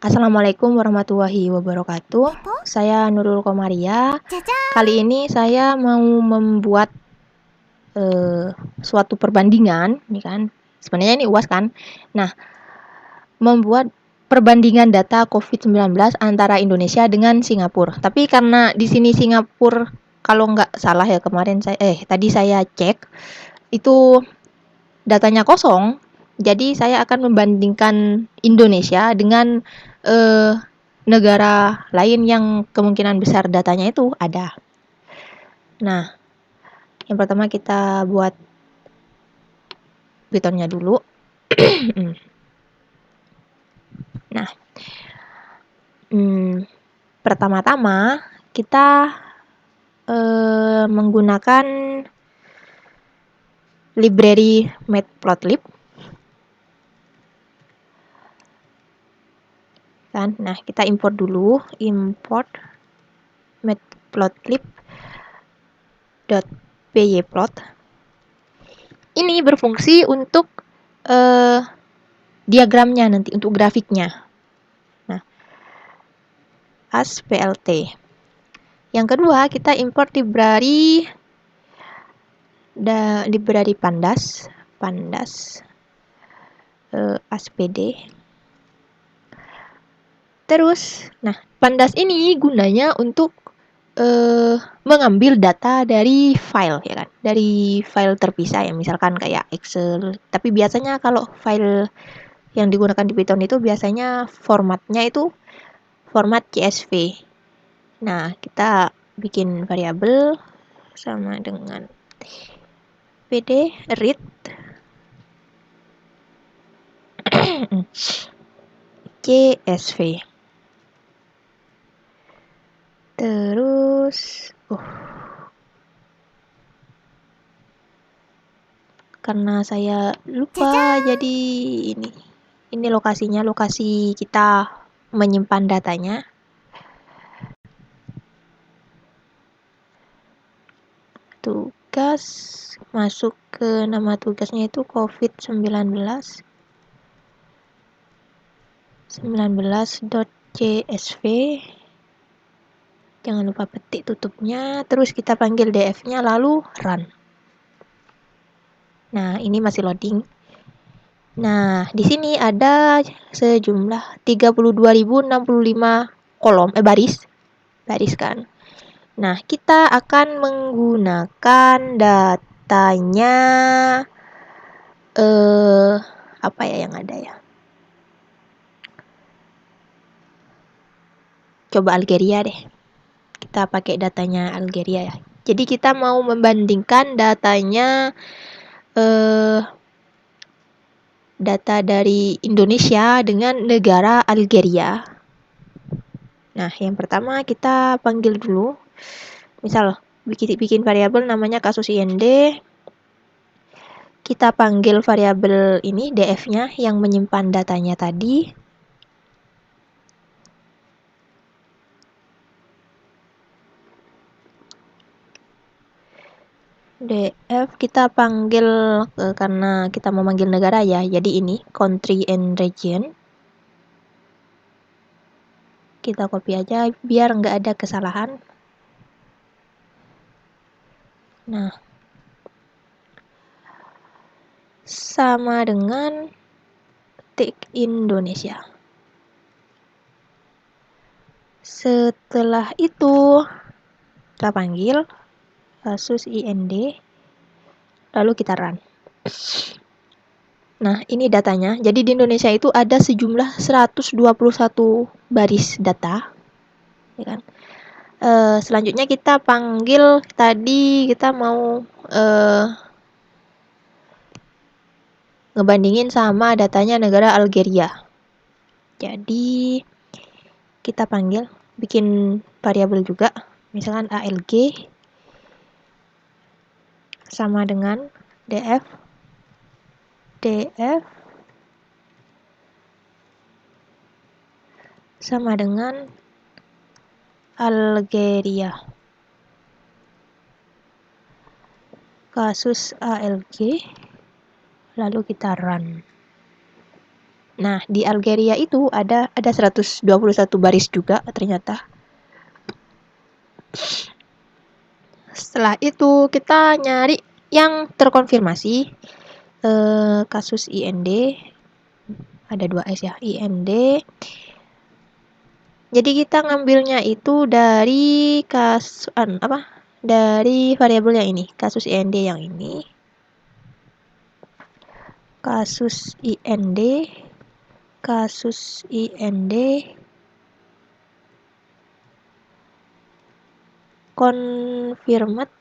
Assalamualaikum warahmatullahi wabarakatuh. Saya Nurul Komaria. Kali ini saya mau membuat suatu perbandingan, ini kan. Sebenarnya ini UAS kan. Nah, membuat perbandingan data COVID-19 antara Indonesia dengan Singapura. Tapi karena di sini Singapura, kalau nggak salah ya kemarin tadi saya cek itu datanya kosong. Jadi saya akan membandingkan Indonesia dengan eh, negara lain yang kemungkinan besar datanya itu ada. Nah, yang pertama kita buat Python-nya dulu. Nah, pertama-tama kita menggunakan library matplotlib kan. Nah, kita import dulu, import matplotlib.pyplot. Ini berfungsi untuk diagramnya nanti, untuk grafiknya. Nah, as plt. Yang kedua, kita import library pandas aspd. Terus, nah, pandas ini gunanya untuk mengambil data dari file, ya kan, dari file terpisah ya, misalkan kayak Excel. Tapi biasanya kalau file yang digunakan di Python itu biasanya formatnya itu format CSV. Nah, kita bikin variabel sama dengan pd read CSV. Terus karena saya lupa, jadi ini lokasinya, lokasi kita menyimpan datanya. Tugas masuk ke nama tugasnya itu COVID-19 19.csv. Jangan lupa petik tutupnya, terus kita panggil df-nya lalu run. Nah, ini masih loading. Nah, di sini ada sejumlah 32.065 kolom baris kan. Nah, kita akan menggunakan datanya apa ya yang ada ya? Coba Algeria deh. Kita pakai datanya Algeria ya. Jadi kita mau membandingkan datanya data dari Indonesia dengan negara Algeria. Nah, yang pertama kita panggil dulu. Misal bikin variabel namanya kasus IND. Kita panggil variabel ini df-nya yang menyimpan datanya tadi. df kita panggil karena kita mau manggil negara ya, jadi ini country and region. Kita copy aja biar nggak ada kesalahan. Nah, sama dengan ketik Indonesia. Setelah itu kita panggil kasus IND, lalu kita run. Nah, ini datanya. Jadi di Indonesia itu ada sejumlah 121 baris data, ya kan? Selanjutnya kita panggil, tadi kita mau ngebandingin sama datanya negara Algeria. Jadi kita panggil, bikin variabel juga, misalkan ALG sama dengan df sama dengan Algeria. Kasus ALG, lalu kita run. Nah, di Algeria itu ada 121 baris juga ternyata. Setelah itu kita nyari yang terkonfirmasi kasus IND, ada 2 S ya, IND. Jadi kita ngambilnya itu dari dari variabel yang ini, kasus IND yang ini. Kasus IND confirmed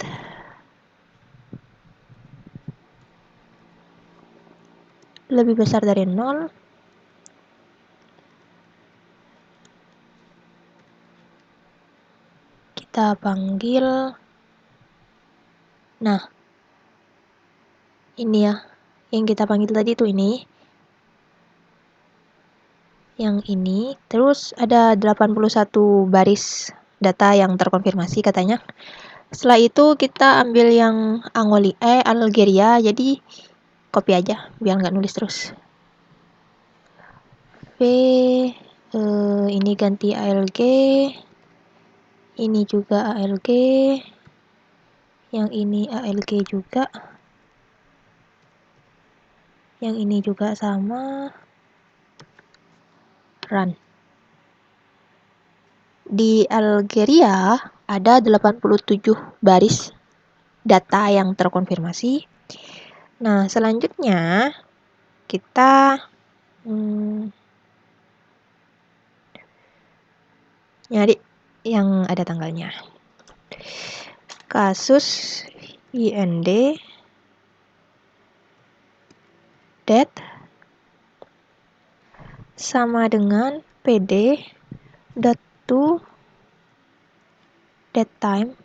lebih besar dari 0. Kita panggil, nah ini ya yang kita panggil tadi tuh ini, yang ini. Terus ada 81 baris data yang terkonfirmasi katanya. Setelah itu kita ambil yang Algeria, jadi copy aja biar nggak nulis terus. Ini ganti ALG, ini juga ALG, yang ini ALG juga, yang ini juga sama, run. Di Algeria ada 87 baris data yang terkonfirmasi. Nah, selanjutnya kita nyari yang ada tanggalnya. Kasus IND date sama dengan pd.to date time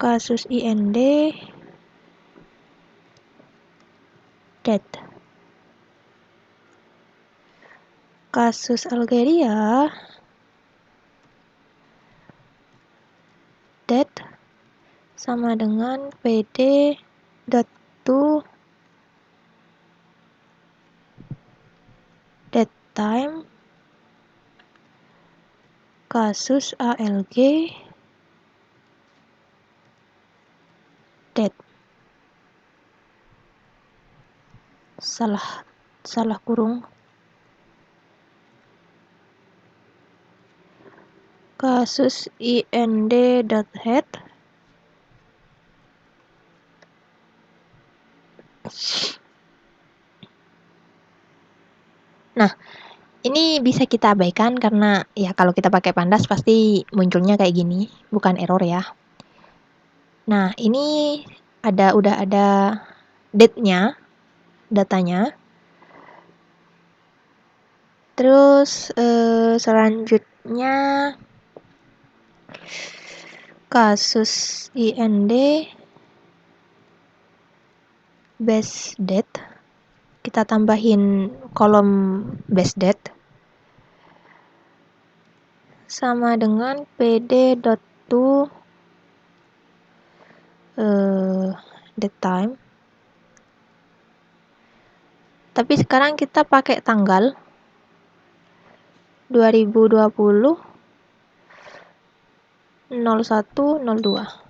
kasus IND date. Kasus Algeria date sama dengan pd.to date time kasus ALG date. Salah kurung. Kasus IND.head Nah, ini bisa kita abaikan karena ya kalau kita pakai Pandas pasti munculnya kayak gini, bukan error ya. Nah, ini udah ada date-nya, datanya. Terus selanjutnya kasus IND base date, kita tambahin kolom base date sama dengan pd.to date time. Tapi sekarang kita pakai tanggal 2020 0102.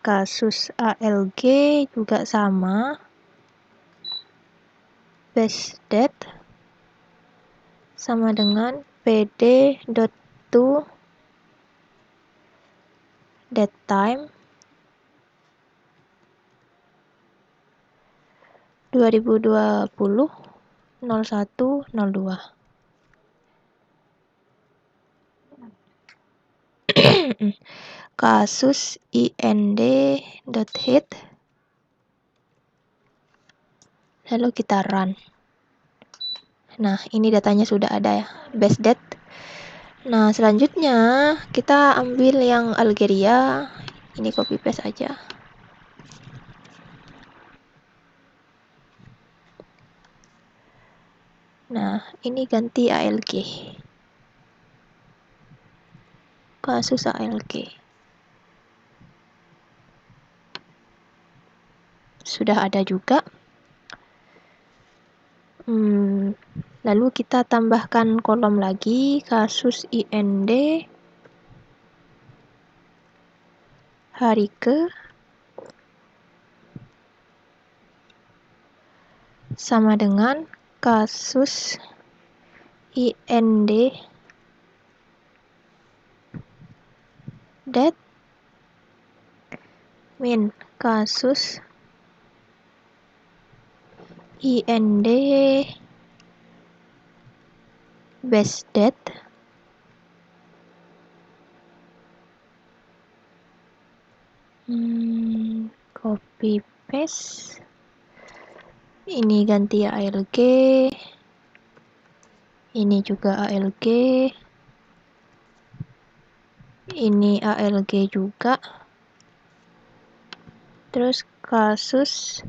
Kasus ALG juga sama, base date sama dengan pd.to date time 2020 0102. Kasus IND.head, lalu kita run. Nah, ini datanya sudah ada ya, base date. Nah, selanjutnya kita ambil yang Algeria, ini copy paste aja. Nah, ini ganti ALG. kasus ALG. Sudah ada juga. Lalu kita tambahkan kolom lagi kasus IND hari ke sama dengan kasus IND date min kasus IND base date copy paste, ini ganti ALG, ini juga ALG, ini ALG juga, terus kasus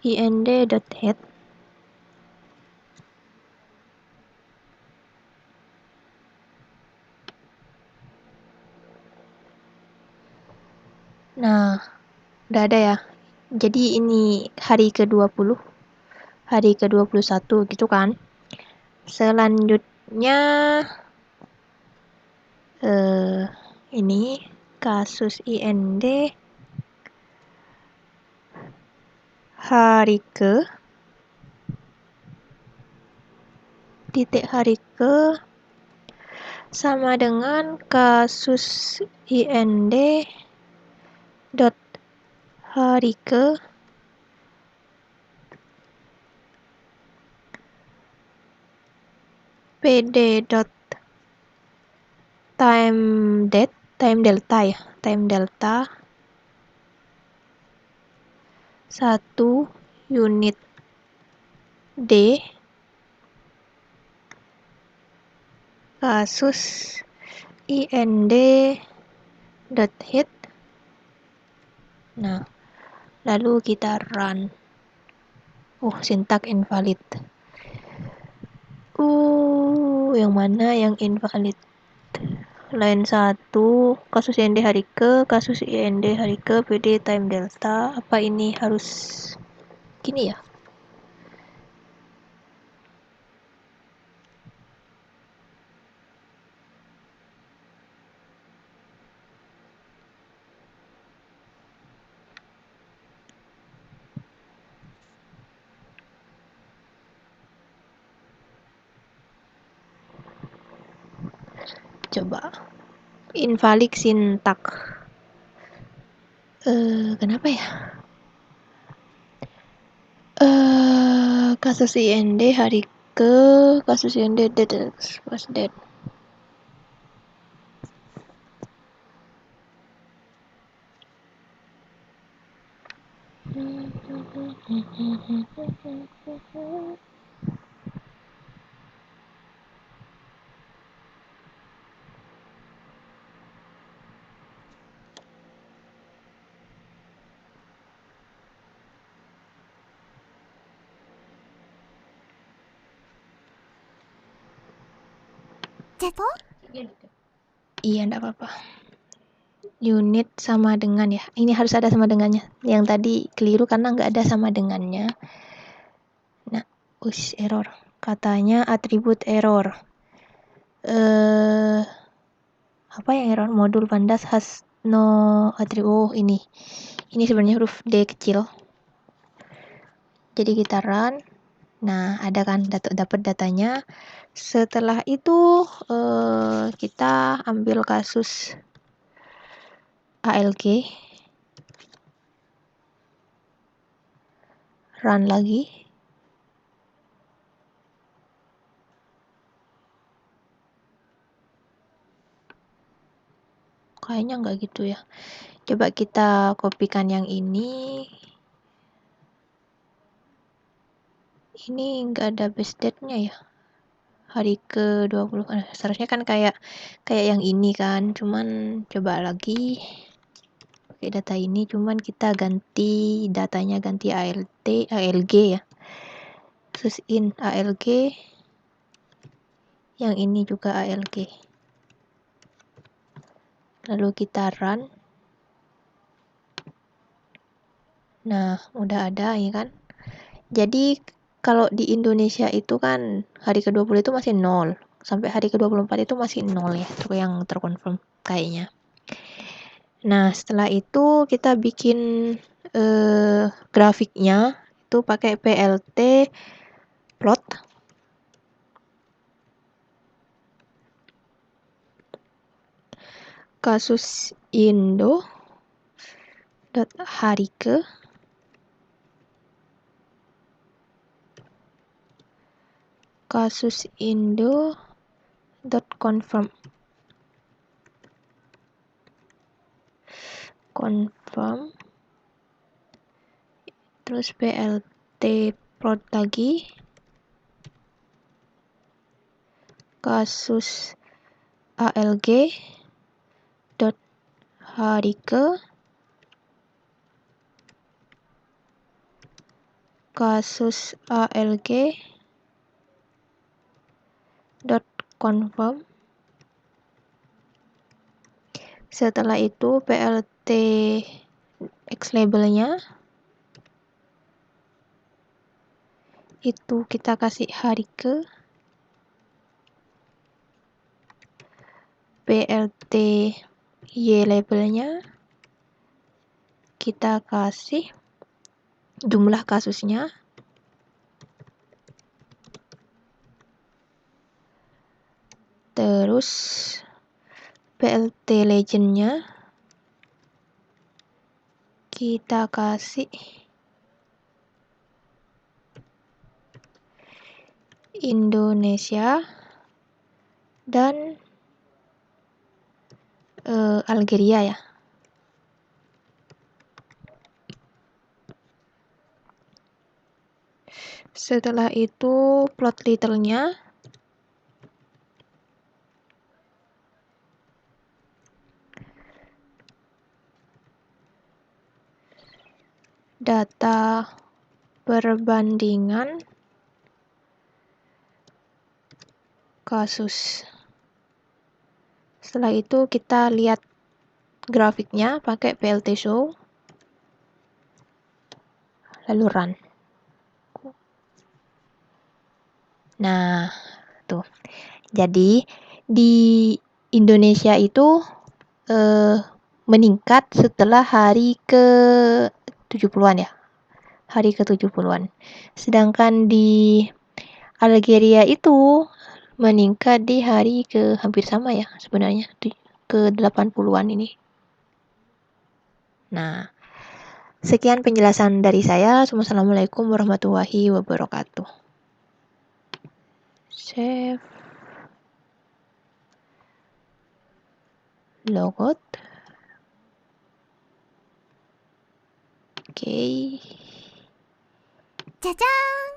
IND.head. Nah, udah ada ya. Jadi ini hari ke-20, hari ke-21 gitu kan. Selanjutnya ini kasus IND hari ke titik hari ke sama dengan kasus IND dot hari ke PD dot time delta 1 unit D kasus IND dot hit. Nah, lalu kita run. Sintak invalid. Yang mana yang invalid? Line 1 kasus IND hari ke, kasus IND hari ke, PD time delta. Apa ini harus gini ya? Coba invalid sintak. Kenapa ya? Kasus IND hari ke, kasus IND date was date. Iya, enggak apa-apa. Unit sama dengan ya. Ini harus ada sama dengannya. Yang tadi keliru karena nggak ada sama dengannya. Nah, error. Katanya atribut error. Apa yang error? Modul pandas has no atribut. Ini sebenarnya huruf D kecil. Jadi kita run. Nah, ada kan dapat datanya. Setelah itu kita ambil kasus ALG, run lagi. Kayaknya nggak gitu ya. Coba kita kopikan yang ini. Ini nggak ada base date-nya ya. Hari ke-20. Seharusnya kan kayak yang ini kan. Cuman coba lagi. Pakai data ini, cuman kita ganti datanya, ganti ALG ya. Terus in ALG. Yang ini juga ALG. lalu kita run. Nah, udah ada ya kan. Jadi kalau di Indonesia itu kan hari ke-20 itu masih 0. Sampai hari ke-24 itu masih 0 ya, itu yang terkonfirm kayaknya. Nah, setelah itu kita bikin grafiknya itu pakai PLT plot. Kasus Indo hari ke kasus Indo confirm terus PLT plot lagi kasus ALG hari ke kasus ALG confirm. Setelah itu PLT X labelnya itu kita kasih hari ke PLT Y labelnya kita kasih jumlah kasusnya, terus PLT legendnya kita kasih Indonesia dan Algeria ya. Setelah itu plot little-nya data perbandingan kasus. Setelah itu kita lihat grafiknya pakai PLT show, lalu run. Nah, tuh. Jadi di Indonesia itu meningkat setelah hari ke-70-an ya. Hari ke-70-an. Sedangkan di Algeria itu meningkat di hari hampir sama ya sebenarnya, ke-80-an ini. Nah, sekian penjelasan dari saya. Wassalamualaikum warahmatullahi wabarakatuh. Save. Logout. Oke. 짜잔!